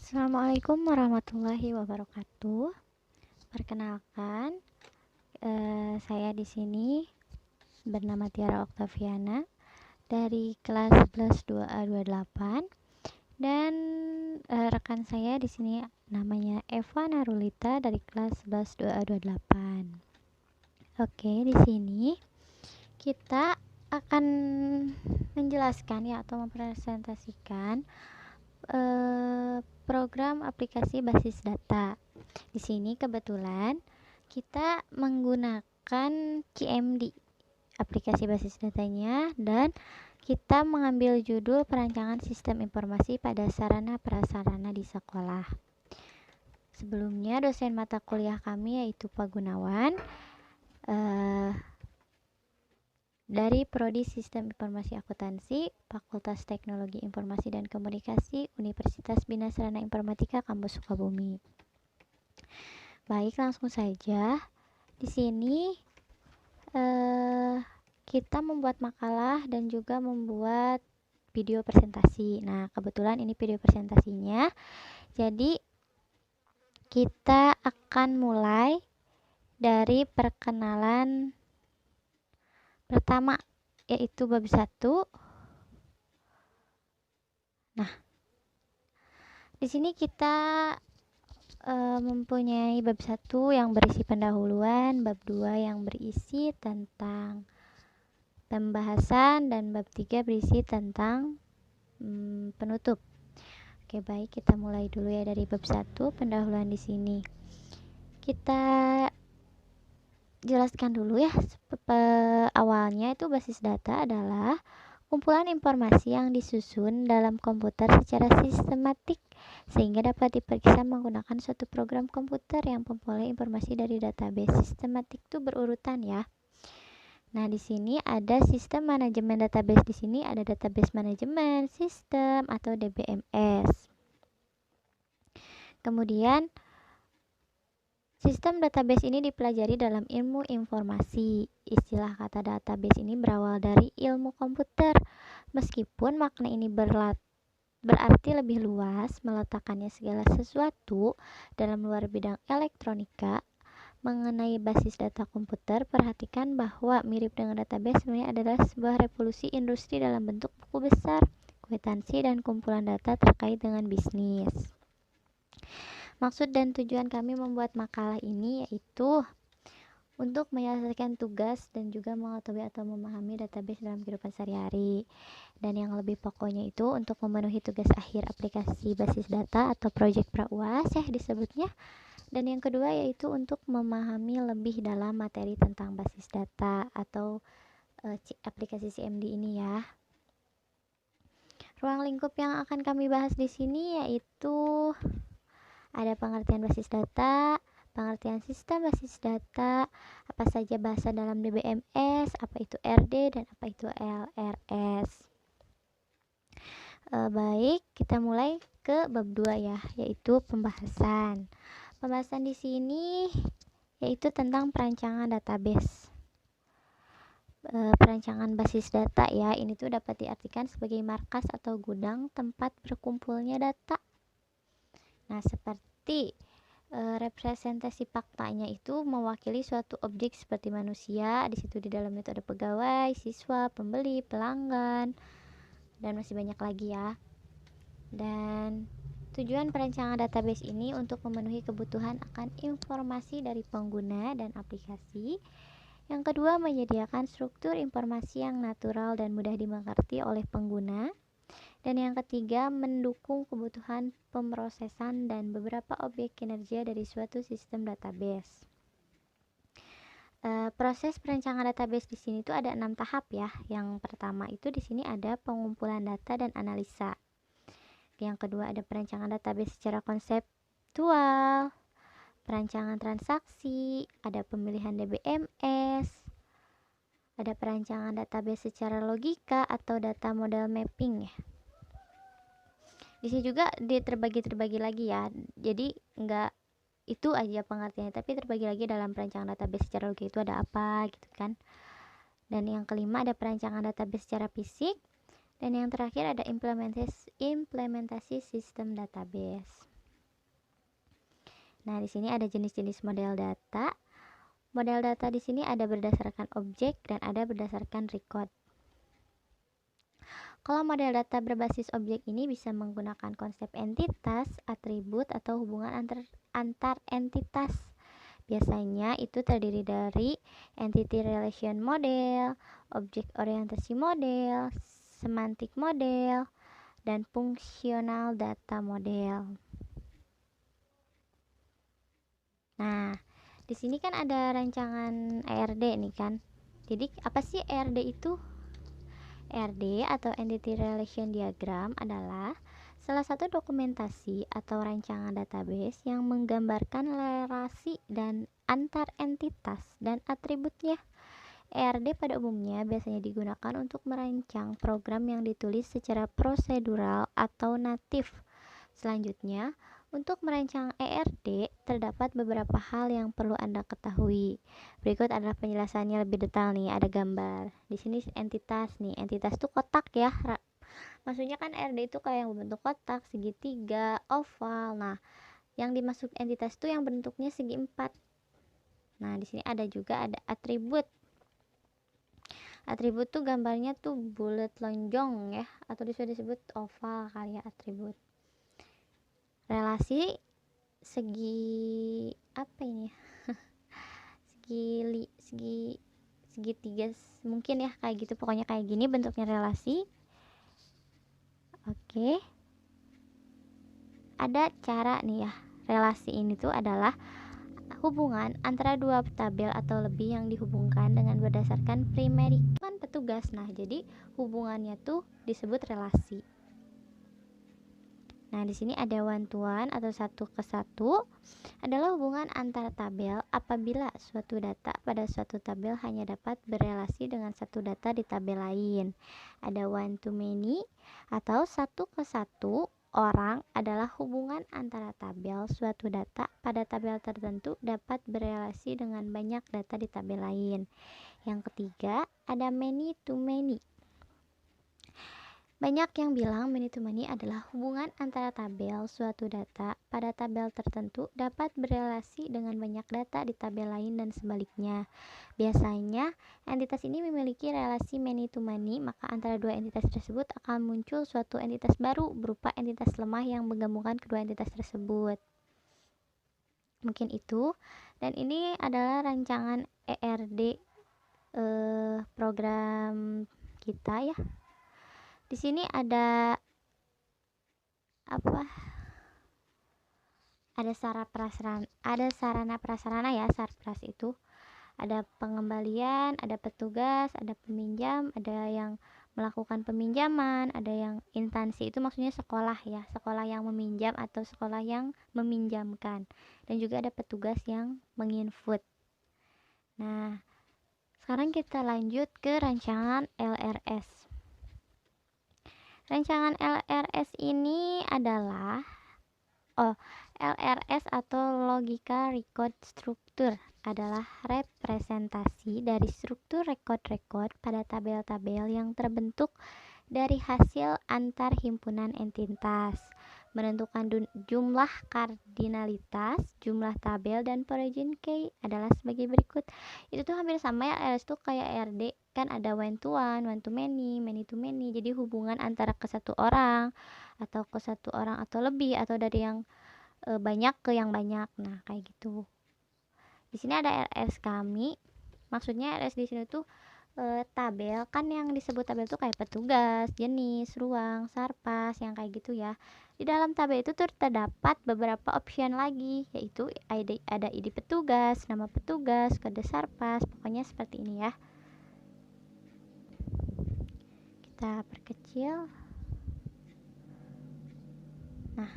Assalamualaikum warahmatullahi wabarakatuh. Perkenalkan, saya di sini bernama Tiara Oktaviana dari kelas 11 2A28 dan rekan saya di sini namanya Eva Narulita dari kelas 11 2A28. Oke, di sini kita akan menjelaskan ya atau mempresentasikan program aplikasi basis data. Di sini kebetulan kita menggunakan CMD aplikasi basis datanya dan kita mengambil judul perancangan sistem informasi pada sarana prasarana di sekolah. Sebelumnya dosen mata kuliah kami yaitu Pak Gunawan dari Prodi Sistem Informasi Akuntansi, Fakultas Teknologi Informasi dan Komunikasi, Universitas Bina Sarana Informatika Kampus Sukabumi. Baik, langsung saja. Di sini kita membuat makalah dan juga membuat video presentasi. Nah, kebetulan ini video presentasinya. Jadi, kita akan mulai dari perkenalan pertama, yaitu bab 1. Nah, di sini kita mempunyai bab 1 yang berisi pendahuluan, bab 2 yang berisi tentang pembahasan, dan bab 3 berisi tentang penutup. Oke, baik, kita mulai dulu ya dari bab 1, pendahuluan di sini. Kita jelaskan dulu ya. Awalnya itu basis data adalah kumpulan informasi yang disusun dalam komputer secara sistematik sehingga dapat diperiksa menggunakan suatu program komputer yang memperoleh informasi dari database. Sistematik itu berurutan ya. Nah, di sini ada sistem manajemen database. Di sini ada database manajemen sistem atau DBMS. Kemudian sistem database ini dipelajari dalam ilmu informasi. Istilah kata database ini berawal dari ilmu komputer. Meskipun makna ini berarti lebih luas, meletakkannya segala sesuatu dalam luar bidang elektronika. Mengenai basis data komputer, perhatikan bahwa mirip dengan database sebenarnya adalah sebuah revolusi industri dalam bentuk buku besar, kwitansi, dan kumpulan data terkait dengan bisnis. Maksud dan tujuan kami membuat makalah ini yaitu untuk menyelesaikan tugas dan juga mengetahui atau memahami database dalam kehidupan sehari-hari. Dan yang lebih pokoknya itu untuk memenuhi tugas akhir aplikasi basis data atau project pra-UAS ya disebutnya. Dan yang kedua yaitu untuk memahami lebih dalam materi tentang basis data atau aplikasi CMD ini ya. Ruang lingkup yang akan kami bahas di sini yaitu ada pengertian basis data, pengertian sistem basis data, apa saja bahasa dalam DBMS, apa itu RD, dan apa itu LRS. Baik, kita mulai ke bab 2 ya, yaitu pembahasan. Pembahasan di sini yaitu tentang perancangan database. Perancangan basis data ya, ini tuh dapat diartikan sebagai markas atau gudang tempat berkumpulnya data. Nah, seperti representasi faktanya itu mewakili suatu objek seperti manusia. Di situ di dalamnya itu ada pegawai, siswa, pembeli, pelanggan, dan masih banyak lagi ya. Dan tujuan perancangan database ini untuk memenuhi kebutuhan akan informasi dari pengguna dan aplikasi. Yang kedua, menyediakan struktur informasi yang natural dan mudah dimengerti oleh pengguna. Dan yang ketiga, mendukung kebutuhan pemrosesan dan beberapa objek kinerja dari suatu sistem database. Proses perancangan database di sini tuh ada 6 tahap ya. Yang pertama itu di sini ada pengumpulan data dan analisa. Yang kedua ada perancangan database secara konseptual, perancangan transaksi, ada pemilihan DBMS, ada perancangan database secara logika atau data model mapping ya. Di sini juga terbagi lagi ya. Jadi enggak itu aja pengertiannya, tapi terbagi lagi dalam perancangan database secara logika itu ada apa gitu kan. Dan yang kelima ada perancangan database secara fisik. Dan yang terakhir ada implementasi sistem database. Nah, di sini ada jenis-jenis model data. Model data di sini ada berdasarkan objek dan ada berdasarkan record. Kalau model data berbasis objek ini bisa menggunakan konsep entitas, atribut, atau hubungan antar entitas. Biasanya itu terdiri dari entity relation model, object orientasi model, semantik model, dan fungsional data model. Nah, di sini kan ada rancangan ERD nih kan. Jadi apa sih ERD itu? ERD atau Entity Relation Diagram adalah salah satu dokumentasi atau rancangan database yang menggambarkan relasi dan antar entitas dan atributnya. ERD pada umumnya biasanya digunakan untuk merancang program yang ditulis secara prosedural atau natif. Selanjutnya, untuk merancang ERD, terdapat beberapa hal yang perlu Anda ketahui. Berikut adalah penjelasannya lebih detail nih, ada gambar. Di sini entitas nih, entitas itu kotak ya. Maksudnya kan ERD itu kayak yang berbentuk kotak, segitiga, oval. Nah, yang dimaksud entitas itu yang bentuknya segi empat. Nah, di sini ada juga ada atribut. Atribut tuh gambarnya tuh bulat lonjong ya, atau bisa disebut oval kali ya atribut. Relasi segi apa ini ya? Segitiga mungkin ya, kayak gitu, pokoknya kayak gini bentuknya relasi. Oke, ada cara nih ya, relasi ini tuh adalah hubungan antara dua tabel atau lebih yang dihubungkan dengan berdasarkan primary kan petugas. Nah, jadi hubungannya tuh disebut relasi. Nah, di sini ada one to one atau satu ke satu adalah hubungan antar tabel apabila suatu data pada suatu tabel hanya dapat berelasi dengan satu data di tabel lain. Ada one to many atau satu ke satu orang adalah hubungan antara tabel suatu data pada tabel tertentu dapat berelasi dengan banyak data di tabel lain. Yang ketiga, ada many to many. Banyak yang bilang many to many adalah hubungan antara tabel suatu data pada tabel tertentu dapat berelasi dengan banyak data di tabel lain dan sebaliknya. Biasanya, entitas ini memiliki relasi many to many, maka antara dua entitas tersebut akan muncul suatu entitas baru berupa entitas lemah yang menggabungkan kedua entitas tersebut. Mungkin itu. Dan ini adalah rancangan ERD program kita ya. Di sini ada apa? Ada sarana prasarana ya, sarpras itu. Ada pengembalian, ada petugas, ada peminjam, ada yang melakukan peminjaman, ada yang instansi itu maksudnya sekolah ya, sekolah yang meminjam atau sekolah yang meminjamkan. Dan juga ada petugas yang menginput. Nah, sekarang kita lanjut ke rancangan LRS. Rancangan LRS ini adalah LRS atau Logika Record Structure adalah representasi dari struktur record-record pada tabel-tabel yang terbentuk dari hasil antar himpunan entitas, menentukan jumlah kardinalitas, jumlah tabel, dan perizin key adalah sebagai berikut. Itu tuh hampir sama ya, LRS tuh kayak RD kan, ada one to one, one to many, many to many. Jadi hubungan antara ke satu orang atau ke satu orang atau lebih, atau dari yang banyak ke yang banyak. Nah, kayak gitu. Di sini ada RS kami. Maksudnya RS di sini tuh tabel kan, yang disebut tabel tuh kayak petugas, jenis, ruang, sarpas, yang kayak gitu ya. Di dalam tabel itu tuh terdapat beberapa option lagi, yaitu ada ID petugas, nama petugas, kode sarpas, pokoknya seperti ini ya. Kita perkecil. Nah,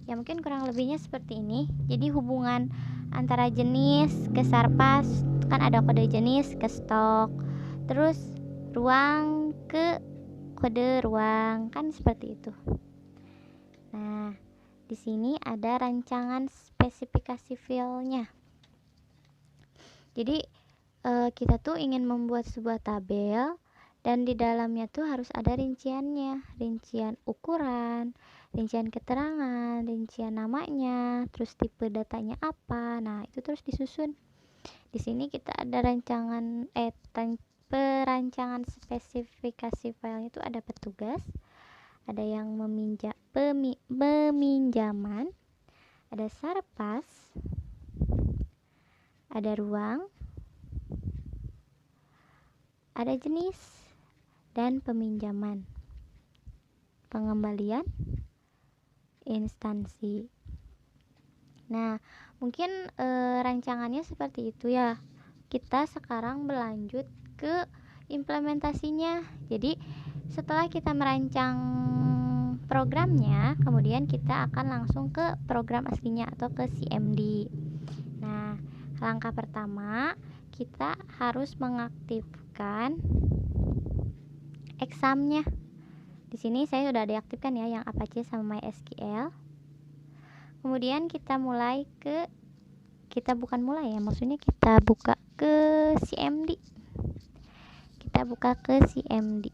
ya mungkin kurang lebihnya seperti ini. Jadi hubungan antara jenis ke sarpas kan ada kode jenis ke stok, terus ruang ke kode ruang, kan seperti itu. Nah, di sini ada rancangan spesifikasi filenya. Jadi kita tuh ingin membuat sebuah tabel dan di dalamnya tuh harus ada rinciannya, rincian ukuran, rincian keterangan, rincian namanya, terus tipe datanya apa. Nah, itu terus disusun. Di sini kita ada perancangan spesifikasi filenya itu ada petugas, ada yang peminjaman, ada sarpas, ada ruang, ada jenis dan peminjaman, pengembalian, instansi. Nah, mungkin rancangannya seperti itu ya. Kita sekarang berlanjut ke implementasinya. Jadi, setelah kita merancang programnya, kemudian kita akan langsung ke program aslinya atau ke CMD. Nah, langkah pertama kita harus mengaktifkan examnya. Di sini saya sudah deaktifkan ya yang Apache sama MySQL. Kemudian kita maksudnya kita buka ke CMD. Kita buka ke CMD.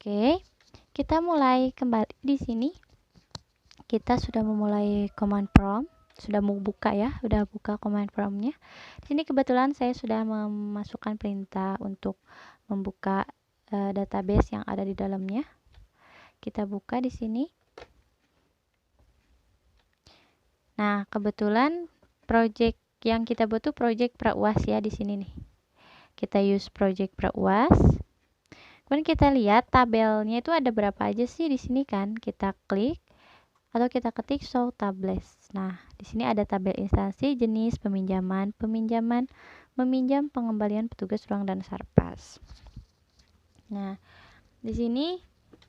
Oke, kita mulai kembali di sini. Kita sudah memulai command prompt, sudah mau buka ya, sudah buka command promptnya. Di sini kebetulan saya sudah memasukkan perintah untuk membuka database yang ada di dalamnya. Kita buka di sini. Nah, kebetulan project yang kita butuh project PraUas ya di sini nih. Kita use project PraUas. Kemudian kita lihat tabelnya itu ada berapa aja sih di sini kan. Kita klik atau kita ketik show tables. Nah, di sini ada tabel instansi, jenis, peminjaman, meminjam, pengembalian, petugas ruang dan sarpas. Nah, di sini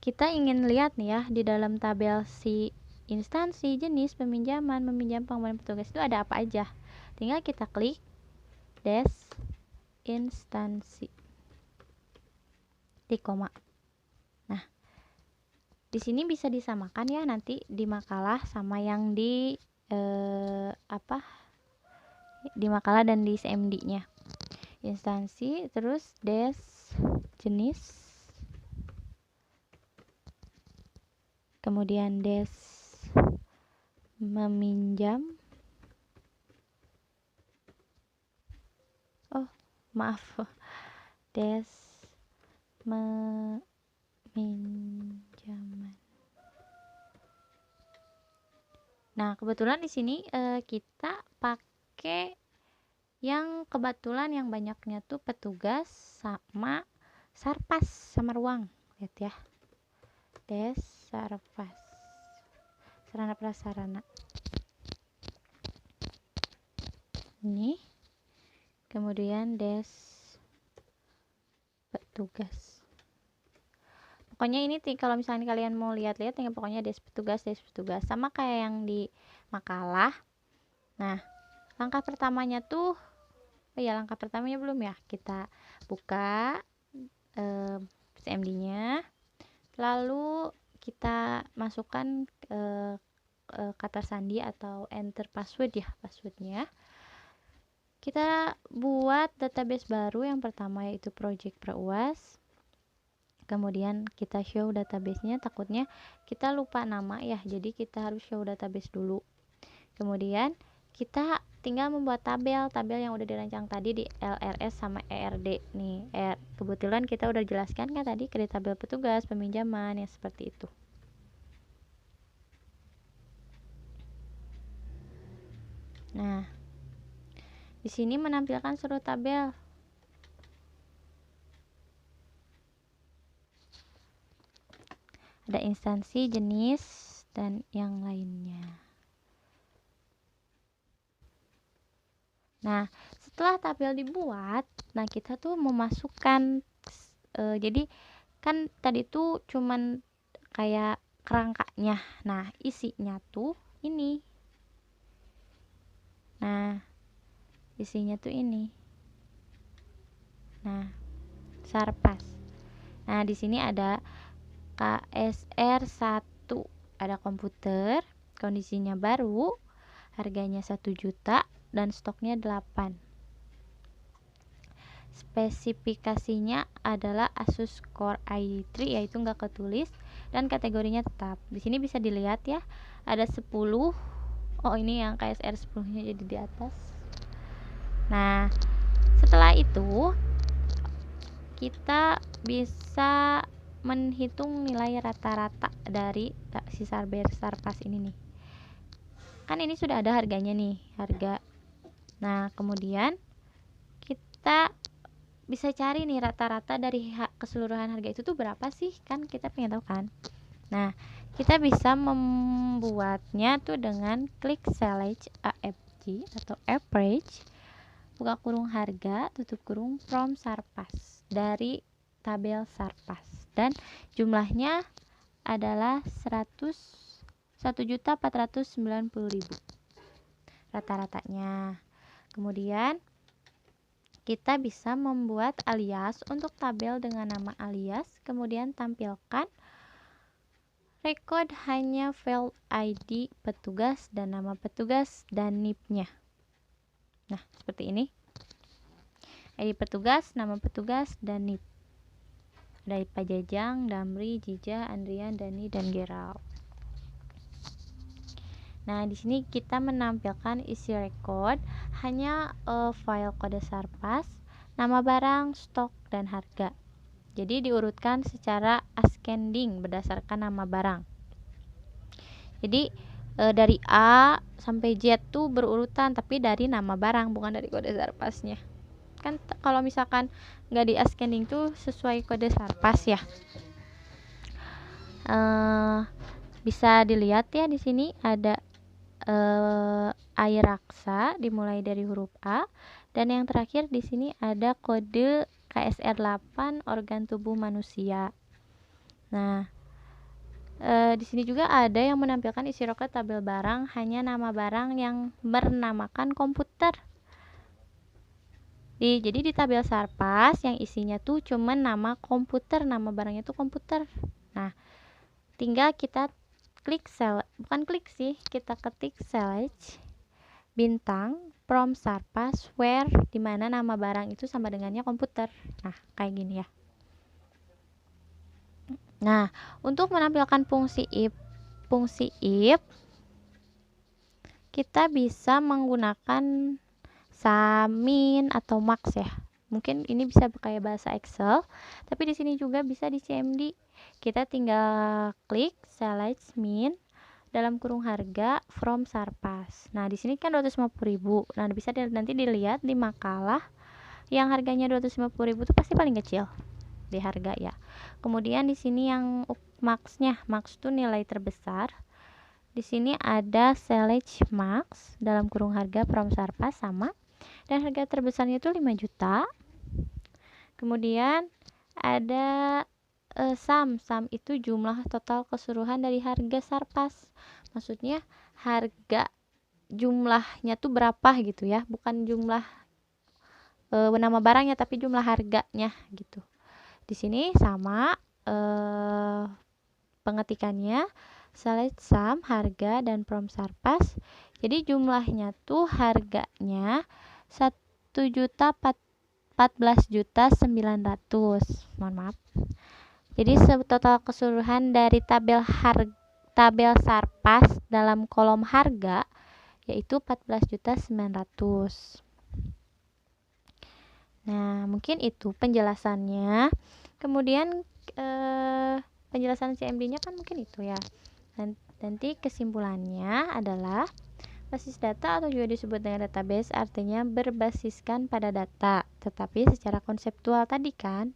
kita ingin lihat nih ya di dalam tabel si instansi, jenis, peminjaman, meminjam, pengembalian, petugas itu ada apa aja. Tinggal kita klik des instansi di koma. Nah, di sini bisa disamakan ya nanti di makalah sama yang di di makalah dan di CMD-nya. Instansi terus des jenis, kemudian des meminjam, des meminjaman. Nah, kebetulan di sini kita pakai yang kebetulan yang banyaknya tuh petugas sama sarpas sama ruang. Lihat ya. Des sarpas. Sarana prasarana. Ini. Kemudian des petugas. Pokoknya ini kalau misalnya kalian mau lihat-lihat tinggal pokoknya des petugas sama kayak yang di makalah. Nah, langkah pertamanya tuh langkah pertamanya belum ya. Kita buka CMD-nya. Lalu kita masukkan kata sandi atau enter password ya, passwordnya. Kita buat database baru yang pertama yaitu project PraUas. Kemudian kita show database-nya, takutnya kita lupa nama ya, jadi kita harus show database dulu. Kemudian kita tinggal membuat tabel yang udah dirancang tadi di LRS sama ERD nih. Kebetulan kita udah jelaskan kan tadi create tabel petugas, peminjaman ya seperti itu. Nah, di sini menampilkan seluruh tabel. Ada instansi, jenis, dan yang lainnya. Nah, setelah tabel dibuat, nah kita tuh memasukkan jadi kan tadi tuh cuman kayak kerangkanya. Nah, isinya tuh ini. Nah, isinya tuh ini. Nah, Sarpas. Nah, di sini ada KSR1, ada komputer, kondisinya baru, harganya 1 juta dan stoknya 8. Spesifikasinya adalah Asus Core i3, yaitu nggak ketulis, dan kategorinya tetap. Di sini bisa dilihat ya, ada 10. Oh, ini yang KSR 10-nya jadi di atas. Nah, setelah itu kita bisa menghitung nilai rata-rata dari si Sarpas ini nih. Kan ini sudah ada harganya nih, harga. Nah, kemudian kita bisa cari nih rata-rata dari keseluruhan harga itu tuh berapa sih, kan kita pengen tahu kan. Nah, kita bisa membuatnya tuh dengan klik select AFG atau average, buka kurung harga, tutup kurung from Sarpas, dari tabel Sarpas, dan jumlahnya adalah 1.490.000 rata-ratanya. Kemudian kita bisa membuat alias untuk tabel dengan nama alias, kemudian tampilkan record hanya file ID petugas dan nama petugas dan NIP-nya. Nah, seperti ini. ID petugas, nama petugas, dan NIP. Dari Pak Jajang, Damri, Jija, Andrian, Dani, dan Gerald. Nah, di sini kita menampilkan isi record hanya file kode Sarpas, nama barang, stok, dan harga. Jadi diurutkan secara ascending berdasarkan nama barang. Jadi dari A sampai Z tuh berurutan, tapi dari nama barang, bukan dari kode Sarpasnya. Kan kalau misalkan nggak di ascending tuh sesuai kode Sarpas ya. Bisa dilihat ya, di sini ada Airaksa dimulai dari huruf A, dan yang terakhir di sini ada kode KSR 8 organ tubuh manusia. Nah, di sini juga ada yang menampilkan isi record tabel barang hanya nama barang yang bernamakan komputer. Jadi di tabel Sarpas yang isinya tuh cuman nama komputer, nama barangnya tuh komputer. Nah, tinggal kita klik kita ketik select bintang from Sarpas where, dimana nama barang itu sama dengannya komputer. Nah, kayak gini ya. Nah, untuk menampilkan fungsi if kita bisa menggunakan samin atau max ya. Mungkin ini bisa kayak bahasa Excel, tapi di sini juga bisa di CMD. Kita tinggal klik select min dalam kurung harga from Sarpas. Nah, di sini kan 250.000. Nah, bisa nanti dilihat di makalah yang harganya 250.000 itu pasti paling kecil di harga ya. Kemudian di sini yang max-nya, max itu nilai terbesar. Di sini ada select max dalam kurung harga from Sarpas sama, dan harga terbesarnya itu 5 juta. Kemudian ada sum itu jumlah total keseluruhan dari harga Sarpas. Maksudnya harga jumlahnya tuh berapa gitu ya, bukan jumlah nama barangnya tapi jumlah harganya gitu. Di sini sama pengetikannya select sum harga dan from Sarpas. Jadi jumlahnya tuh harganya 1.014.900. Mohon maaf. Jadi total keseluruhan dari tabel Sarpas dalam kolom harga yaitu 14.900. Nah, mungkin itu penjelasannya. Kemudian penjelasan CMD-nya kan mungkin itu ya. Nanti kesimpulannya adalah basis data atau juga disebut dengan database artinya berbasiskan pada data, tetapi secara konseptual tadi kan.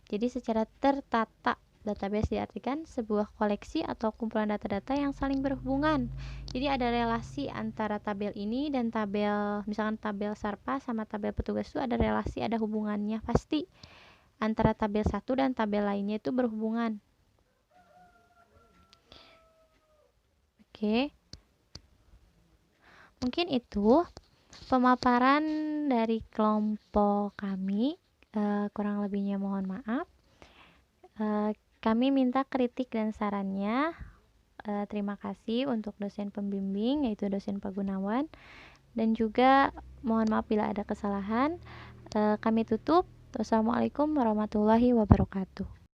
Jadi secara tertata Database diartikan sebuah koleksi atau kumpulan data-data yang saling berhubungan. Jadi ada relasi antara tabel ini dan tabel, misalkan tabel Sarpa sama tabel petugas itu ada relasi, ada hubungannya pasti. Antara tabel satu dan tabel lainnya itu berhubungan. Oke. Mungkin itu pemaparan dari kelompok kami. Kurang lebihnya mohon maaf. Kami minta kritik dan sarannya. Terima kasih untuk dosen pembimbing, yaitu dosen Pak Gunawan, dan juga mohon maaf bila ada kesalahan. Kami tutup. Wassalamualaikum warahmatullahi wabarakatuh.